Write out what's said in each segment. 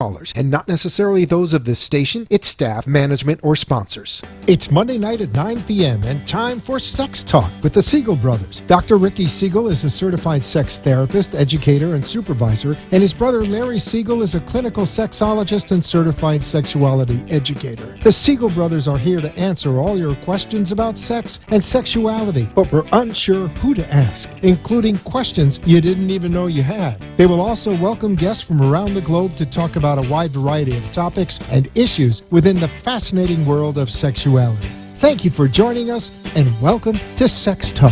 callers, and not necessarily those of this station, its staff, management, or sponsors. It's Monday night at 9 p.m. and time for Sex Talk with the Siegel brothers. Dr. Ricky Siegel is a certified sex therapist, educator, and supervisor, and his brother Larry Siegel is a clinical sexologist and certified sexuality educator. The Siegel brothers are here to answer all your questions about sex and sexuality, but we're unsure who to ask, including questions you didn't even know you had. They will also welcome guests from around the globe to talk about a wide variety of topics and issues within the fascinating world of sexuality. Thank you for joining us, and welcome to Sex Talk.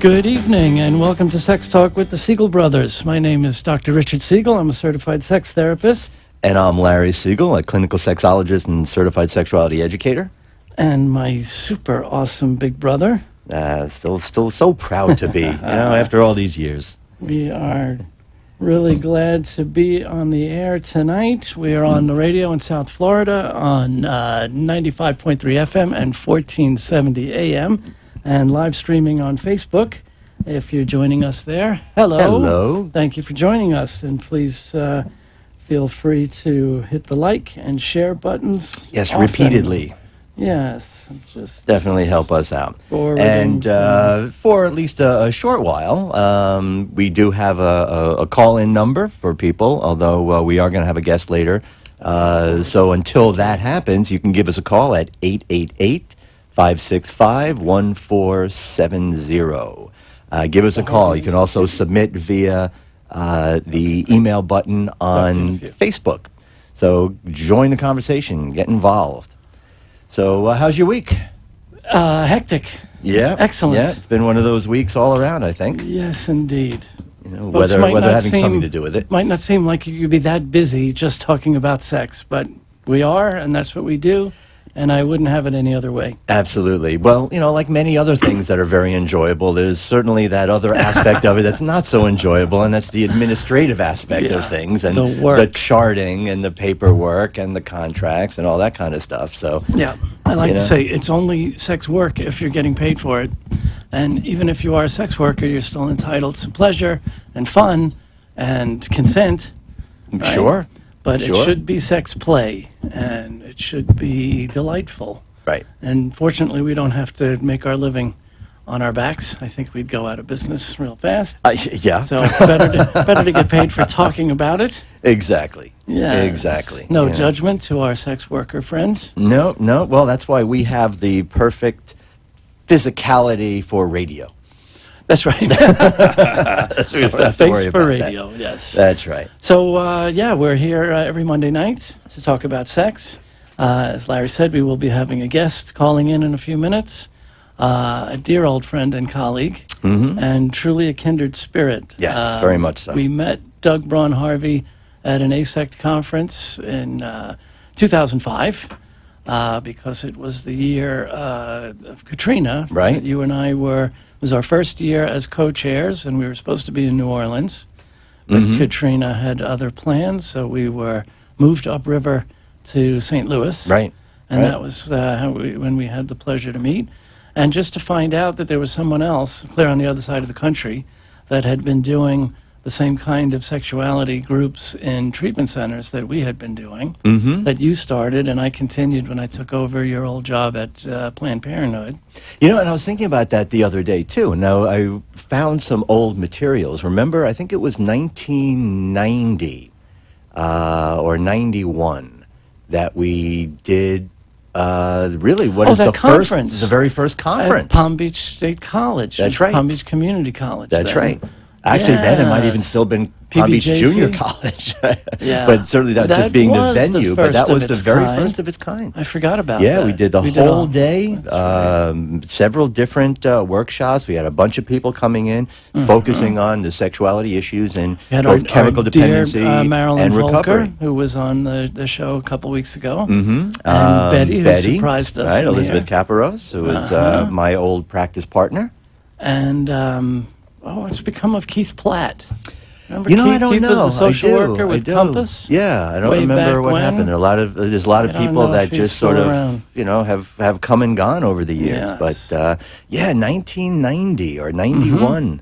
Good evening, and welcome to Sex Talk with the Siegel brothers. My name is Dr. Richard Siegel. I'm a certified sex therapist. And I'm Larry Siegel, a clinical sexologist and certified sexuality educator. And my super awesome big brother. Still so proud to be, after all these years. We are really glad to be on the air tonight. We are on the radio in South Florida on 95.3 FM and 1470 AM, and live streaming on Facebook. If you're joining us there, hello. Hello. Thank you for joining us, and please feel free to hit the like and share buttons. Yes, often. Repeatedly. Yes, just definitely help us out. And for at least a short while, we do have a call-in number for people, although we are going to have a guest later. So until that happens, you can give us a call at 888-565-1470. Give us a call. You can also submit via the email button on Facebook. So join the conversation, get involved. So how's your week? Hectic. Yeah. Excellent. Yeah, it's been one of those weeks all around, I think. Yes, indeed. Whether having something to do with it. Might not seem like you could be that busy just talking about sex, but we are, and that's what we do. And I wouldn't have it any other way. Absolutely. Well, like many other things that are very enjoyable, there's certainly that other aspect of it that's not so enjoyable, and that's the administrative aspect of things, and the charting and the paperwork and the contracts and all that kind of stuff. So yeah, I like to say it's only sex work if you're getting paid for it. And even if you are a sex worker, you're still entitled to pleasure and fun and consent. Right? Sure. But it should be sex play, and it should be delightful. Right. And fortunately, we don't have to make our living on our backs. I think we'd go out of business real fast. Yeah. So better to get paid for talking about it. Exactly. Yeah. Exactly. No judgment to our sex worker friends. No. Well, that's why we have the perfect physicality for radio. That's right. That's what we don't have to worry Face for about radio, that. yes. That's right. So, we're here every Monday night to talk about sex. As Larry said, we will be having a guest calling in a few minutes, a dear old friend and colleague, and truly a kindred spirit. Yes, very much so. We met Doug Braun Harvey at an ASECT conference in 2005. Because it was the year of Katrina. Right. You and I it was our first year as co-chairs, and we were supposed to be in New Orleans. But Katrina had other plans, so we were moved upriver to St. Louis. Right. And that was when we had the pleasure to meet. And just to find out that there was someone else, clear on the other side of the country, that had been doing the same kind of sexuality groups in treatment centers that we had been doing, that you started, and I continued when I took over your old job at Planned Parenthood. And I was thinking about that the other day, too. Now, I found some old materials. Remember, I think it was 1990 or 91 that we did really what is the very first conference. At Palm Beach State College. That's right. Palm Beach Community College. That's right. Actually, then it might even still been Palm Beach Junior College. But certainly that just being the venue. But that was the very first of its kind. I forgot about that. Yeah, we did the whole day, several different workshops. We had a bunch of people coming in, focusing on the sexuality issues and both chemical dependency Marilyn and recovery. Volker, who was on the show a couple weeks ago. And Betty, who surprised us. Right, Elizabeth Caparros, who is my old practice partner. And what's become of Keith Platt? Remember Keith? I don't Keith know. Was a social worker with Compass. Yeah, I don't remember what happened. There's a lot of people that just sort of, have come and gone over the years. Yes. But 1990 or 91.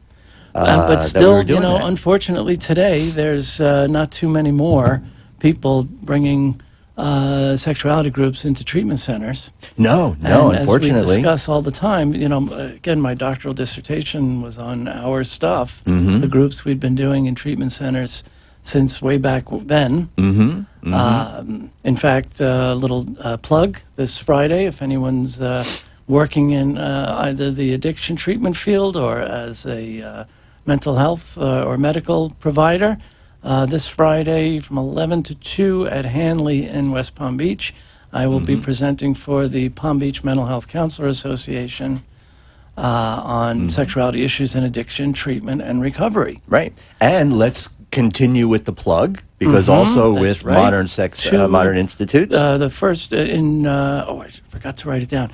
But that we still, were doing that. unfortunately today, there's not too many more people bringing sexuality groups into treatment centers. No, And unfortunately. as we discuss all the time, again, my doctoral dissertation was on our stuff, the groups we'd been doing in treatment centers since way back then. In fact, a little plug this Friday, if anyone's working in either the addiction treatment field or as a mental health or medical provider, this Friday from 11 to 2 at Hanley in West Palm Beach, I will be presenting for the Palm Beach Mental Health Counselor Association on sexuality issues and addiction treatment and recovery. Right. And let's continue with the plug, because also that's with right. Modern Sex, Modern Institutes. The first I forgot to write it down.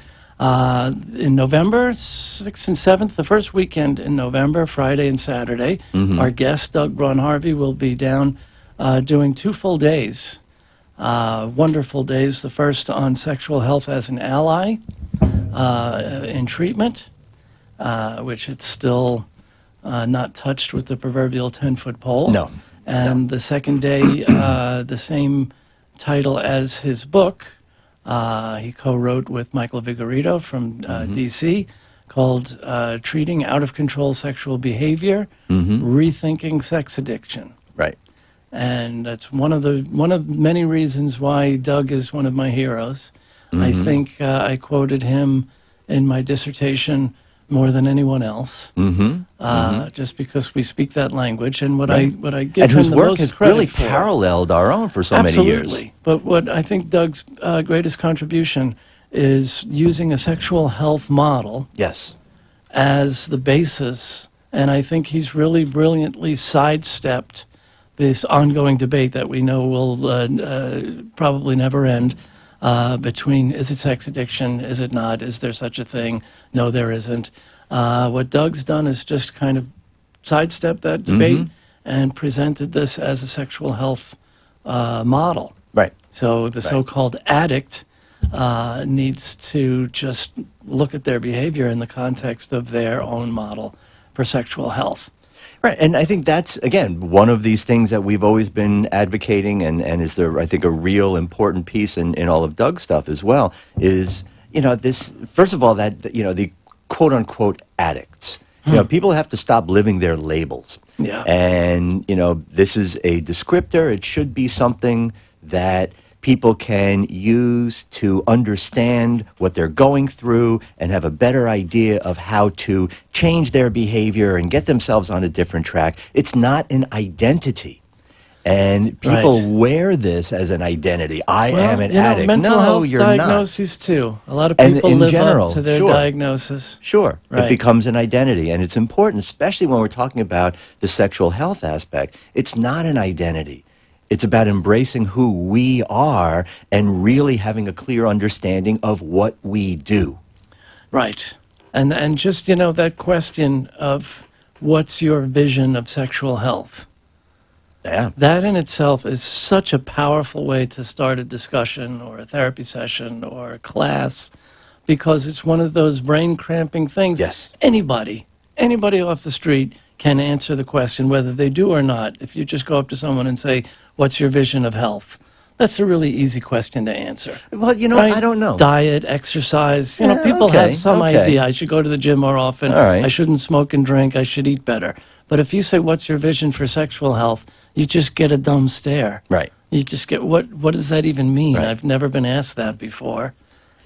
In November 6th and 7th, the first weekend in November, Friday and Saturday, our guest, Doug Braun-Harvey, will be down doing 2 full days. Wonderful days. The first on sexual health as an ally in treatment, which it's still not touched with the proverbial 10-foot pole. No. And the second day, the same title as his book, he co-wrote with Michael Vigorito from D.C., called Treating Out-of-Control Sexual Behavior, Rethinking Sex Addiction. Right. And that's one of many reasons why Doug is one of my heroes. I think I quoted him in my dissertation more than anyone else, just because we speak that language, and what I give And him whose the work most has credit really for. paralleled our own for so many years. Absolutely. But what I think Doug's greatest contribution is using a sexual health model Yes. as the basis, and I think he's really brilliantly sidestepped this ongoing debate that we know will probably never end between is it sex addiction, is it not, is there such a thing, no there isn't. What Doug's done is just kind of sidestepped that debate and presented this as a sexual health model. Right. So the so-called addict needs to just look at their behavior in the context of their own model for sexual health. Right, and I think that's, again, one of these things that we've always been advocating, and is there, I think, a real important piece in all of Doug's stuff as well, is, this, first of all, that, the quote-unquote addicts. People have to stop living their labels. Yeah. And, this is a descriptor. It should be something that people can use to understand what they're going through and have a better idea of how to change their behavior and get themselves on a different track. It's not an identity. And people wear this as an identity. I am an addict. Mental No, health you're not. diagnoses too. A lot of And people in live general, up to their sure. diagnosis. Sure. Right. It becomes an identity. And it's important, especially when we're talking about the sexual health aspect. It's not an identity. It's about embracing who we are and really having a clear understanding of what we do. Right. And just, that question of what's your vision of sexual health? Yeah. That in itself is such a powerful way to start a discussion or a therapy session or a class, because it's one of those brain cramping things. Yes. Anybody off the street can answer the question, whether they do or not. If you just go up to someone and say, what's your vision of health? That's a really easy question to answer. Well, Right? I don't know. Diet, exercise. Yeah, People okay, have some okay. idea. I should go to the gym more often. All right. I shouldn't smoke and drink. I should eat better. But if you say, what's your vision for sexual health? You just get a dumb stare. Right. You just get, what does that even mean? Right. I've never been asked that before.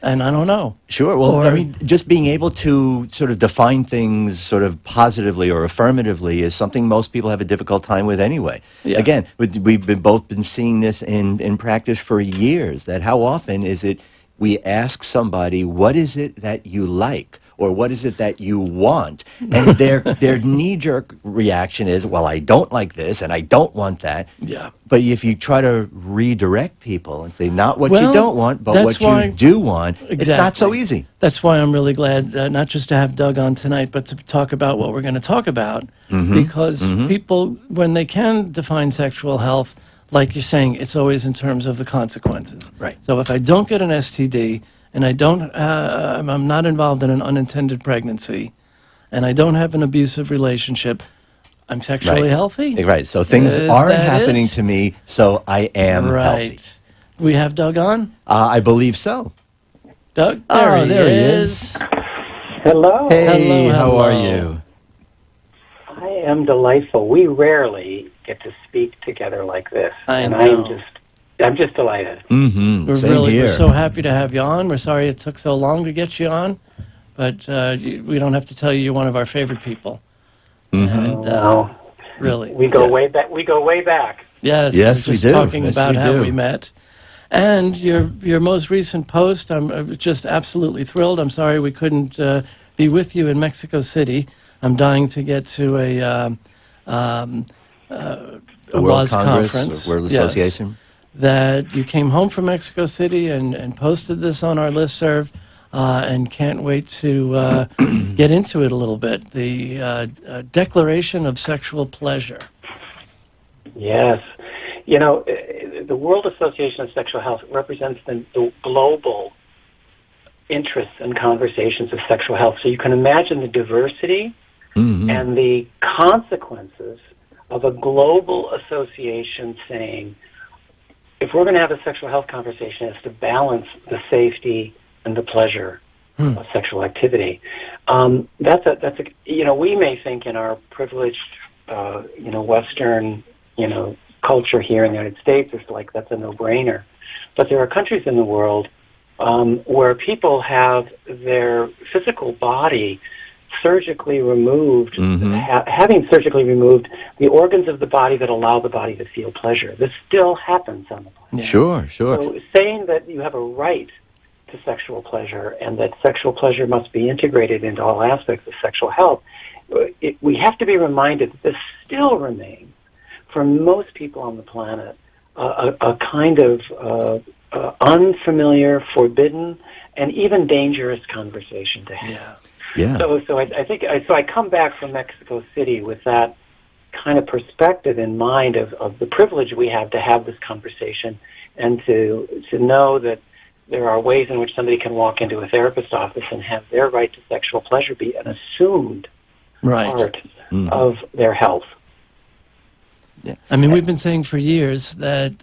And I don't know. Sure. Well, Or- just being able to sort of define things sort of positively or affirmatively is something most people have a difficult time with anyway. Yeah. Again, we've both been seeing this in practice for years, that how often is it we ask somebody, what is it that you like? Or what is it that you want? And their knee-jerk reaction is, well, I don't like this and I don't want that. Yeah. But if you try to redirect people and say, not what Well, you don't want, but that's what why- you do want, it's not so Exactly. easy. That's why I'm really glad not just to have Doug on tonight, but to talk about what we're going to talk about. Because people, when they can define sexual health, like you're saying, it's always in terms of the consequences. Right. So if I don't get an STD and I'm not involved in an unintended pregnancy and I don't have an abusive relationship, I'm sexually Right. healthy. Right. So things Is aren't that happening it? to me, so I am healthy. Right. We have Doug on. I believe so. Doug, there Oh, he there he is. is. Hello. Hey, Hello, how are hello. you? I am delightful. We rarely get to speak together like this, I and know. I'm just delighted. Mm-hmm. We're Same here. we're so happy to have you on. We're sorry it took so long to get you on, but we don't have to tell you you're one of our favorite people. Mm-hmm. And Well, really, we go Yes. way back. We go way back. yes, we're Yes, we just do. talking Yes, about we how do. we met. And your most recent post, I'm just absolutely thrilled. I'm sorry we couldn't be with you in Mexico City. I'm dying to get to a World WAS Congress, conference. World Yes. Association. That you came home from Mexico City and posted this on our listserv, and can't wait to get into it a little bit. The Declaration of Sexual Pleasure. Yes, you know, the World Association of Sexual Health represents the global interests and conversations of sexual health. So you can imagine the diversity Mm-hmm. and the consequences of a global association saying, if we're going to have a sexual health conversation, it's to balance the safety and the pleasure of sexual activity. That's a we may think in our privileged Western culture here in the United States, it's like that's a no-brainer. But there are countries in the world where people have their physical body surgically removed, Mm-hmm. having surgically removed the organs of the body that allow the body to feel pleasure. This still happens on the planet. Yeah. Sure, sure. So saying that you have a right to sexual pleasure and that sexual pleasure must be integrated into all aspects of sexual health, we have to be reminded that this still remains, for most people on the planet, a kind of unfamiliar, forbidden, and even dangerous conversation to have. Yeah. Yeah. So I come back from Mexico City with that kind of perspective in mind of the privilege we have to have this conversation and to know that there are ways in which somebody can walk into a therapist's office and have their right to sexual pleasure be an assumed Right. part Mhm. of their health. Yeah. I mean, we've been saying for years that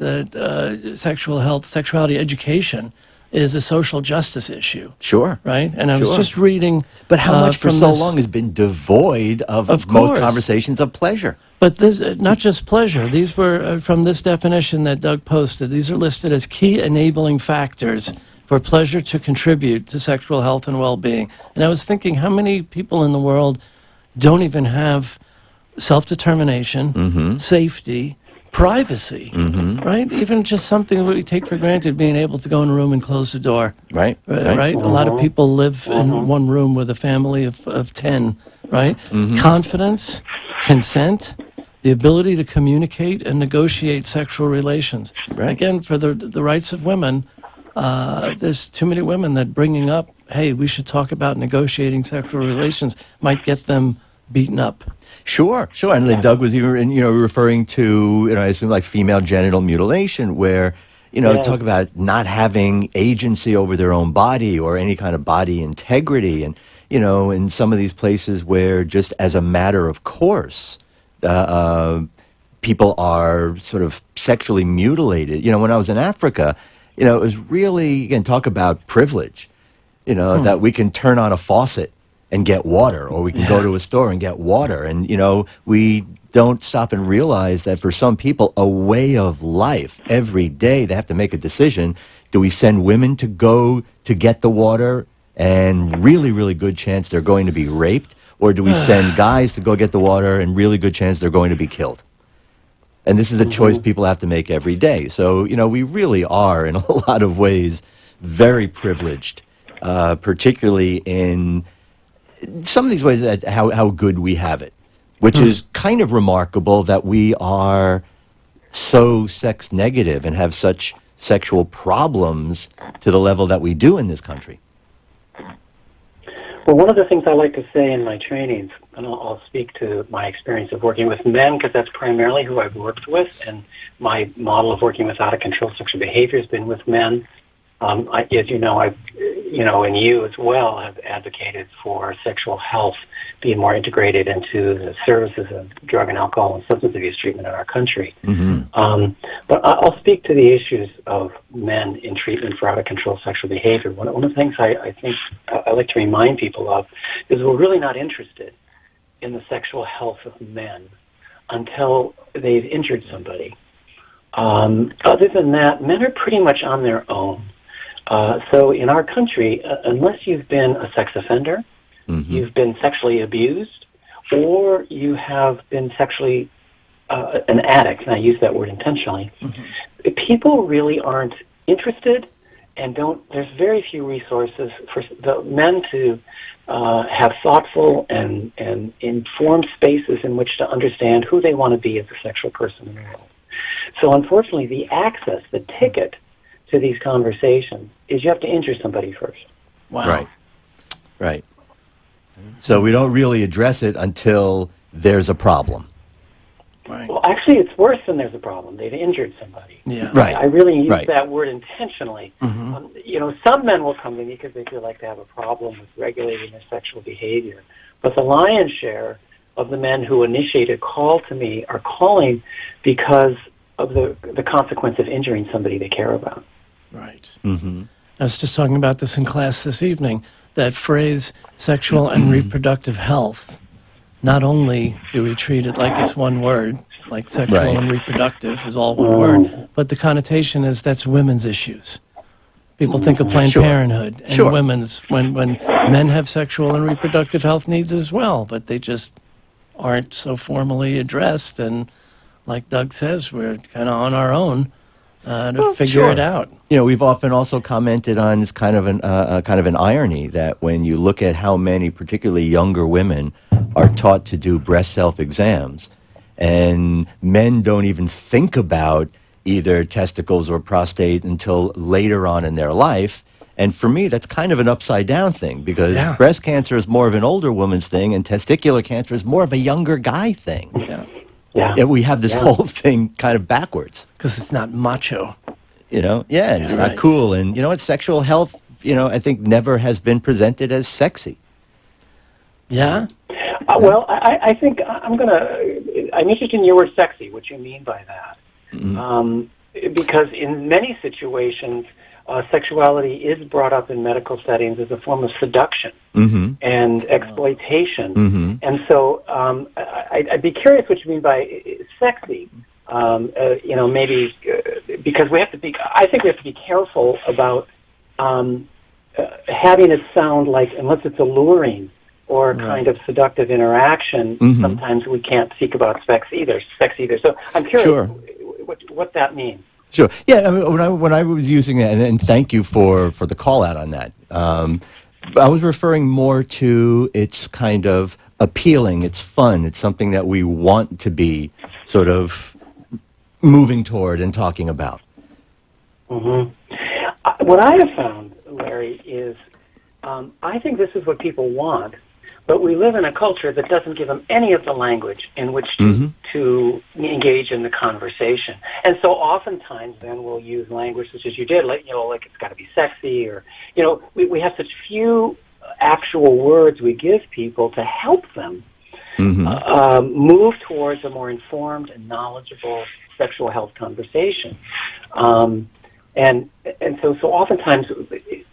sexuality education is a social justice issue, Sure. right? And I was Sure. just reading. But how much for from so this- long has been devoid of Of most course. conversations of pleasure? But this, not just pleasure. These were from this definition that Doug posted. These are listed as key enabling factors for pleasure to contribute to sexual health and well-being. And I was thinking, how many people in the world don't even have self-determination, safety, privacy, right? Even just something that we take for granted, being able to go in a room and close the door, Right. right? A lot of people live in one room with a family of 10, right? Confidence, consent, the ability to communicate and negotiate sexual relations. Right. Again, for the rights of women, there's too many women that bringing up, hey, we should talk about negotiating sexual relations, might get them beaten up. Sure, sure. And then Doug was even, referring to, I assume like female genital mutilation, where, Yeah. talk about not having agency over their own body or any kind of body integrity. And, in some of these places where just as a matter of course, people are sort of sexually mutilated. When I was in Africa, it was really, again, talk about privilege, that we can turn on a faucet and get water, or we can go to a store and get water. And, we don't stop and realize that for some people, a way of life, every day they have to make a decision. Do we send women to go to get the water and really, really good chance they're going to be raped? Or do we send guys to go get the water and really good chance they're going to be killed? And this is a choice people have to make every day. So, we really are, in a lot of ways, very privileged, particularly in some of these ways that how good we have it, which is kind of remarkable that we are so sex negative and have such sexual problems to the level that we do in this country. Well, one of the things I like to say in my trainings, and I'll speak to my experience of working with men, because that's primarily who I've worked with, and my model of working with out-of-control sexual behavior has been with men. As you know, and you as well have advocated for sexual health being more integrated into the services of drug and alcohol and substance abuse treatment in our country. But I'll speak to the issues of men in treatment for out-of-control sexual behavior. One of the things I think I like to remind people of is we're really not interested in the sexual health of men until they've injured somebody. Other than that, men are pretty much on their own. So in our country, unless you've been a sex offender, you've been sexually abused, or you have been sexually an addict, and I use that word intentionally, people really aren't interested and there's very few resources for the men to have thoughtful and informed spaces in which to understand who they want to be as a sexual person in the world. So unfortunately, the ticket to these conversations is you have to injure somebody first. Wow. Right. So we don't really address it until there's a problem. Right. Well, actually, it's worse than there's a problem. They've injured somebody. Yeah. Right. I really use Right. that word intentionally. Some men will come to me because they feel like they have a problem with regulating their sexual behavior. But the lion's share of the men who initiate a call to me are calling because of the consequence of injuring somebody they care about. Right. I was just talking about this in class this evening, that phrase, sexual and reproductive health. Not only do we treat it like it's one word, like sexual Right. and reproductive is all one word, but the connotation is that's women's issues. People think of Planned Sure. Parenthood and Sure. women's, when men have sexual and reproductive health needs as well, but they just aren't so formally addressed. And like Doug says, we're kind of on our own to figure sure. it out. We've often also commented on it's kind of an irony that when you look at how many, particularly younger women, are taught to do breast self-exams, and men don't even think about either testicles or prostate until later on in their life. And for me, that's kind of an upside-down thing, because Yeah. breast cancer is more of an older woman's thing, and testicular cancer is more of a younger guy thing. Yeah. Yeah. And we have this whole thing kind of backwards. Because it's not macho. And it's Right. not cool. And sexual health, I think never has been presented as sexy. Yeah? Well, I think I'm interested in your word sexy, what you mean by that. Because in many situations, sexuality is brought up in medical settings as a form of seduction and exploitation. And so I'd be curious what you mean by sexy. Maybe because I think we have to be careful about having it sound like, unless it's alluring or kind of seductive interaction, sometimes we can't speak about sex either. So I'm curious what that means. Sure. Yeah. I mean, when I was using that, and thank you for the call out on that. I was referring more to it's kind of appealing. It's fun. It's something that we want to be sort of moving toward and talking about. What I have found, Larry, is I think this is what people want, but we live in a culture that doesn't give them any of the language in which to engage in the conversation. And so oftentimes then we'll use language such as you did, like it's got to be sexy, or, we have such few actual words we give people to help them move towards a more informed and knowledgeable sexual health conversation. And so oftentimes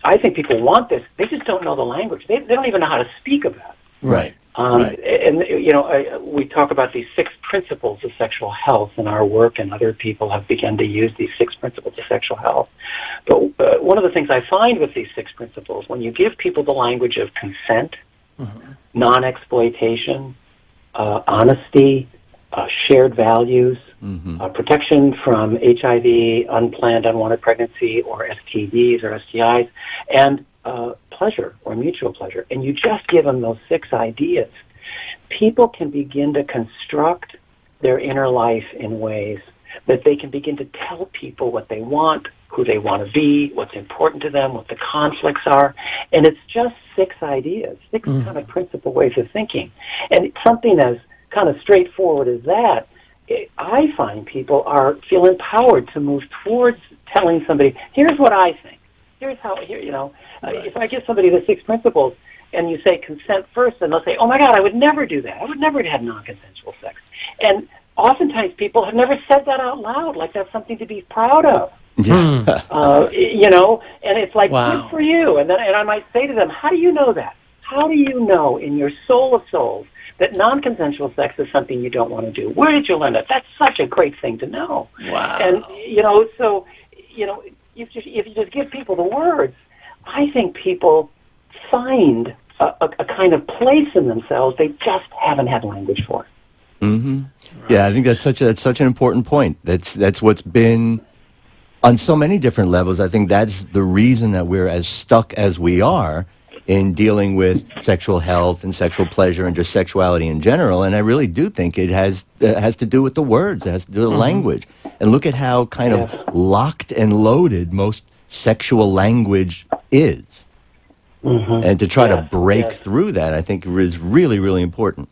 I think people want this. They just don't know the language. They don't even know how to speak about it. Right. And we talk about these 6 principles of sexual health in our work, and other people have begun to use these 6 principles of sexual health. But one of the things I find with these 6 principles, when you give people the language of consent, non-exploitation, honesty, shared values, protection from HIV, unplanned, unwanted pregnancy, or STDs or STIs, and pleasure or mutual pleasure, and you just give them those 6 ideas, people can begin to construct their inner life in ways that they can begin to tell people what they want, who they want to be, what's important to them, what the conflicts are. And it's just 6 ideas, 6 kind of principal ways of thinking. And something as kind of straightforward as that, I find people feel empowered to move towards telling somebody, here's what I think. here's how, if I give somebody the 6 principles and you say consent first, and they'll say, oh my God, I would never do that. I would never have non-consensual sex. And oftentimes people have never said that out loud, like that's something to be proud of. Yeah. And it's like, Wow. good for you. And I might say to them, how do you know that? How do you know in your soul of souls that non-consensual sex is something you don't want to do? Where did you learn that? That's such a great thing to know. Wow. And, if you just give people the words, I think people find a kind of place in themselves they just haven't had language for. Mm-hmm. Right. Yeah, I think that's such an important point. That's what's been on so many different levels. I think that's the reason that we're as stuck as we are in dealing with sexual health and sexual pleasure and just sexuality in general. And I really do think it has to do with the words. It has to do with language. And look at how kind of locked and loaded most sexual language is. Mm-hmm. And to try to break through that, I think is really, really important.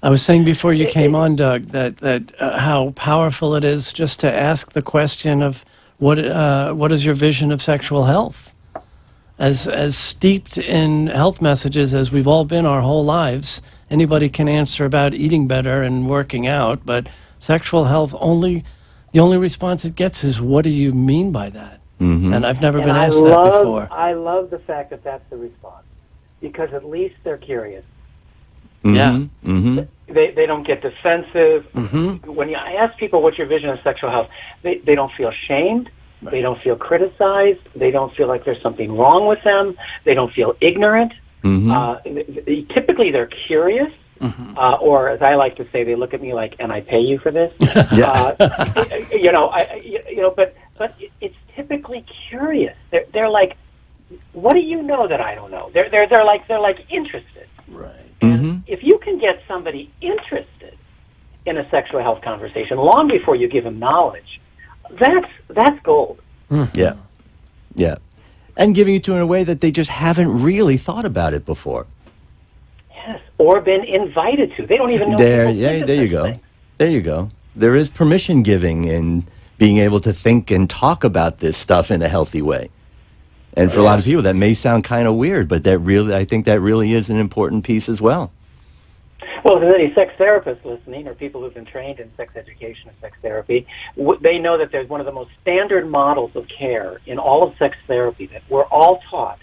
I was saying before you came on, Doug, that how powerful it is just to ask the question of what is your vision of sexual health? As steeped in health messages as we've all been our whole lives, anybody can answer about eating better and working out, but sexual health the only response it gets is, what do you mean by that? Mm-hmm. And I've never been asked that before. I love the fact that that's the response, because at least they're curious. Mm-hmm. Yeah. Mm-hmm. They don't get defensive. Mm-hmm. When I ask people what's your vision of sexual health, they don't feel shamed. Right. They don't feel criticized. They don't feel like there's something wrong with them. They don't feel ignorant. Mm-hmm. Typically, they're curious. Mm-hmm. Or, as I like to say, they look at me like, "And I pay you for this." But it's typically curious. They're like, "What do you know that I don't know?" They're like interested. Right. Mm-hmm. If you can get somebody interested in a sexual health conversation long before you give them knowledge, that's gold. Mm-hmm. Yeah, and giving it to them in a way that they just haven't really thought about it before. Yes, or been invited to. They don't even know. There you go. Things. There you go. There is permission giving in being able to think and talk about this stuff in a healthy way. And for a lot of people, that may sound kind of weird, but I think that really is an important piece as well. Well, if there's any sex therapists listening, or people who've been trained in sex education and sex therapy, they know that there's one of the most standard models of care in all of sex therapy that we're all taught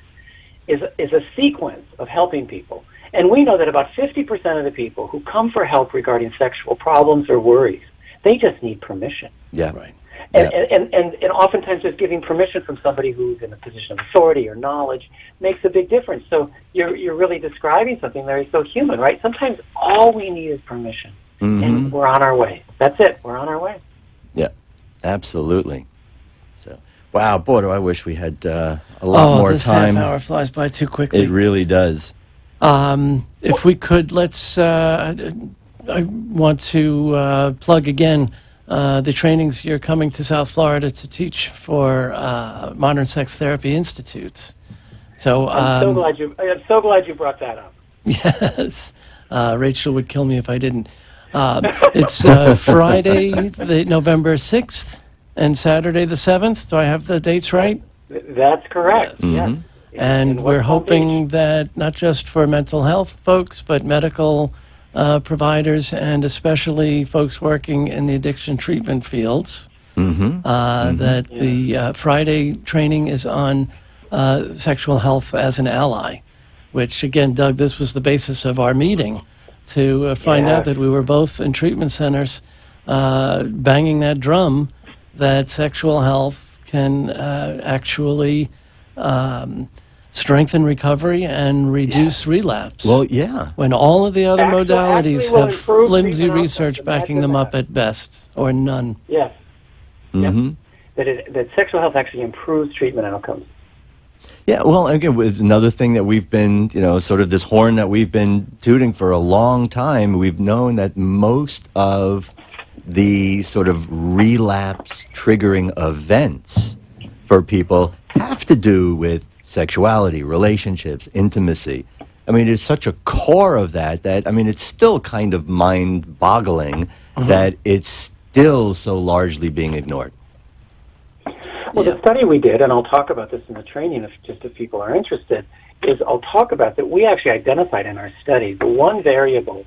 is a sequence of helping people. And we know that about 50% of the people who come for help regarding sexual problems or worries, they just need permission. Yeah, right. And oftentimes just giving permission from somebody who's in a position of authority or knowledge makes a big difference. So you're really describing something that is so human, right? Sometimes all we need is permission, and we're on our way. That's it. We're on our way. Yeah, absolutely. So, wow, boy, do I wish we had a lot more this time. Half hour flies by too quickly. It really does. If we could, I want to plug again the trainings you're coming to South Florida to teach for Modern Sex Therapy Institute. So I'm so glad you brought that up. Yes, Rachel would kill me if I didn't. It's Friday, November 6th, and Saturday the 7th. Do I have the dates right? That's correct. Yes. Yes. And we're hoping that not just for mental health folks, but medical providers, and especially folks working in the addiction treatment fields, that the Friday training is on sexual health as an ally, which, again, Doug, this was the basis of our meeting, to find out that we were both in treatment centers banging that drum that sexual health can actually strengthen recovery and reduce relapse. Well, yeah. When all of the other modalities have flimsy treatment research outcomes. backing them up at best, or none. Yes. Yep. That sexual health actually improves treatment outcomes. Yeah, well, again, with another thing that we've been, sort of this horn that we've been tooting for a long time, we've known that most of the sort of relapse triggering events for people have to do with sexuality, relationships, intimacy. I mean, it's such a core of that it's still kind of mind-boggling that it's still so largely being ignored. Well, the study we did, and I'll talk about this in the training if people are interested, is I'll talk about that we actually identified in our study the one variable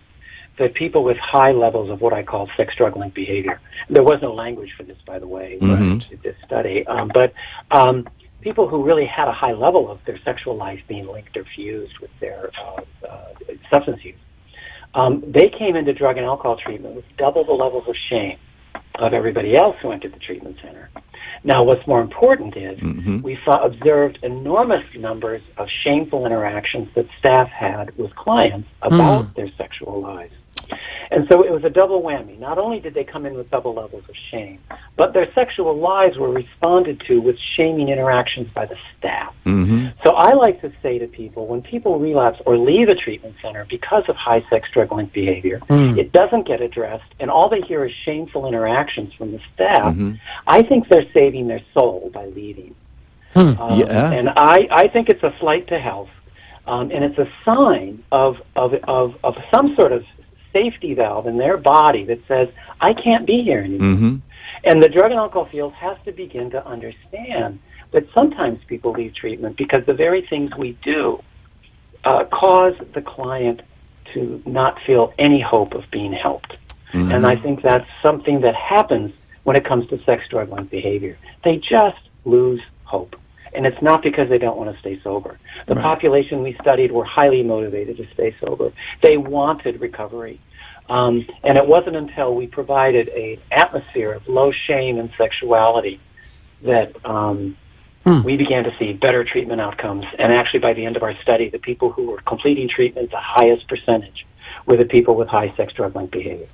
that people with high levels of what I call sex drug-linked behavior. There was no language for this, by the way, in this study, but people who really had a high level of their sexual life being linked or fused with their substance use, they came into drug and alcohol treatment with double the levels of shame of everybody else who entered the treatment center. Now, what's more important is we observed enormous numbers of shameful interactions that staff had with clients about their sexual lives. And so it was a double whammy. Not only did they come in with double levels of shame, but their sexual lives were responded to with shaming interactions by the staff. So I like to say to people, when people relapse or leave a treatment center because of high sex drug-linked behavior, it doesn't get addressed, and all they hear is shameful interactions from the staff. I think they're saving their soul by leaving. And I think it's a flight to health, and it's a sign of some sort of safety valve in their body that says, I can't be here anymore. And the drug and alcohol field has to begin to understand that sometimes people leave treatment because the very things we do cause the client to not feel any hope of being helped. And I think that's something that happens when it comes to sex drug-linked behavior. They just lose hope. And it's not because they don't want to stay sober. The population we studied were highly motivated to stay sober. They wanted recovery. And it wasn't until we provided an atmosphere of low shame and sexuality that we began to see better treatment outcomes. And actually, by the end of our study, the people who were completing treatment, the highest percentage, were the people with high sex drug-linked behavior.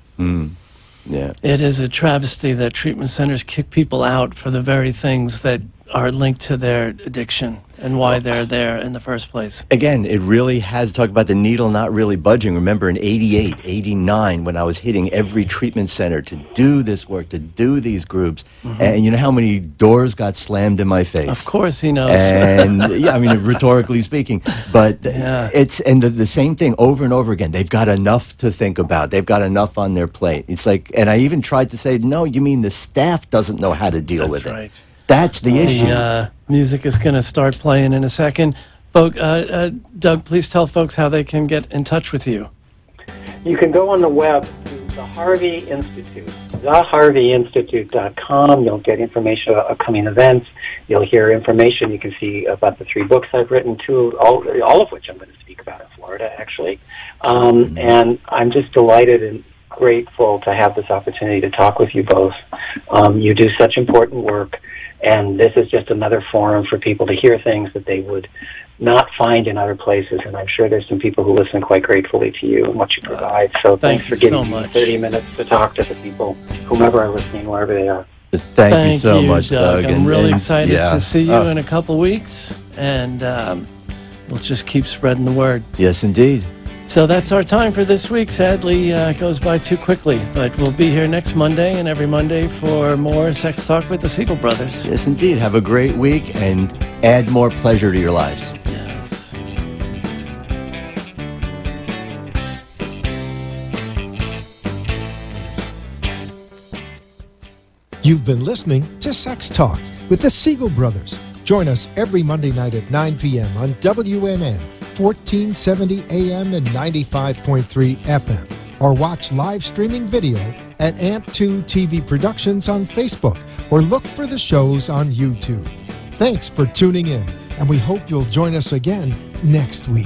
Yeah. It is a travesty that treatment centers kick people out for the very things that are linked to their addiction and why they're there in the first place. Again, it really has talked about the needle not really budging. Remember in 88, 89, when I was hitting every treatment center to do this work, to do these groups, and you know how many doors got slammed in my face? Of course he knows. And yeah, I mean, rhetorically speaking, but it's, and the same thing over and over again. They've got enough to think about. They've got enough on their plate. It's like, and I even tried to say, no, you mean the staff doesn't know how to deal with it. That's the issue. Music is going to start playing in a second. Doug, please tell folks how they can get in touch with you. You can go on the web to the Harvey Institute, theharveyinstitute.com. You'll get information about upcoming events. You'll hear information. You can see about the 3 books I've written, all of which I'm going to speak about in Florida, actually. And I'm just delighted and grateful to have this opportunity to talk with you both. You do such important work. And this is just another forum for people to hear things that they would not find in other places. And I'm sure there's some people who listen quite gratefully to you and what you provide. So thanks for giving me 30 minutes to talk to the people, whomever are listening, wherever they are. Thank you so much, Doug. I'm really excited to see you in a couple weeks. And we'll just keep spreading the word. Yes, indeed. So that's our time for this week. Sadly, it goes by too quickly, but we'll be here next Monday and every Monday for more Sex Talk with the Siegel Brothers. Yes, indeed. Have a great week and add more pleasure to your lives. Yes. You've been listening to Sex Talk with the Siegel Brothers. Join us every Monday night at 9 p.m. on WNN, 1470 AM and 95.3 FM. Or watch live streaming video at AMP2 TV Productions on Facebook, or look for the shows on YouTube. Thanks for tuning in, and we hope you'll join us again next week.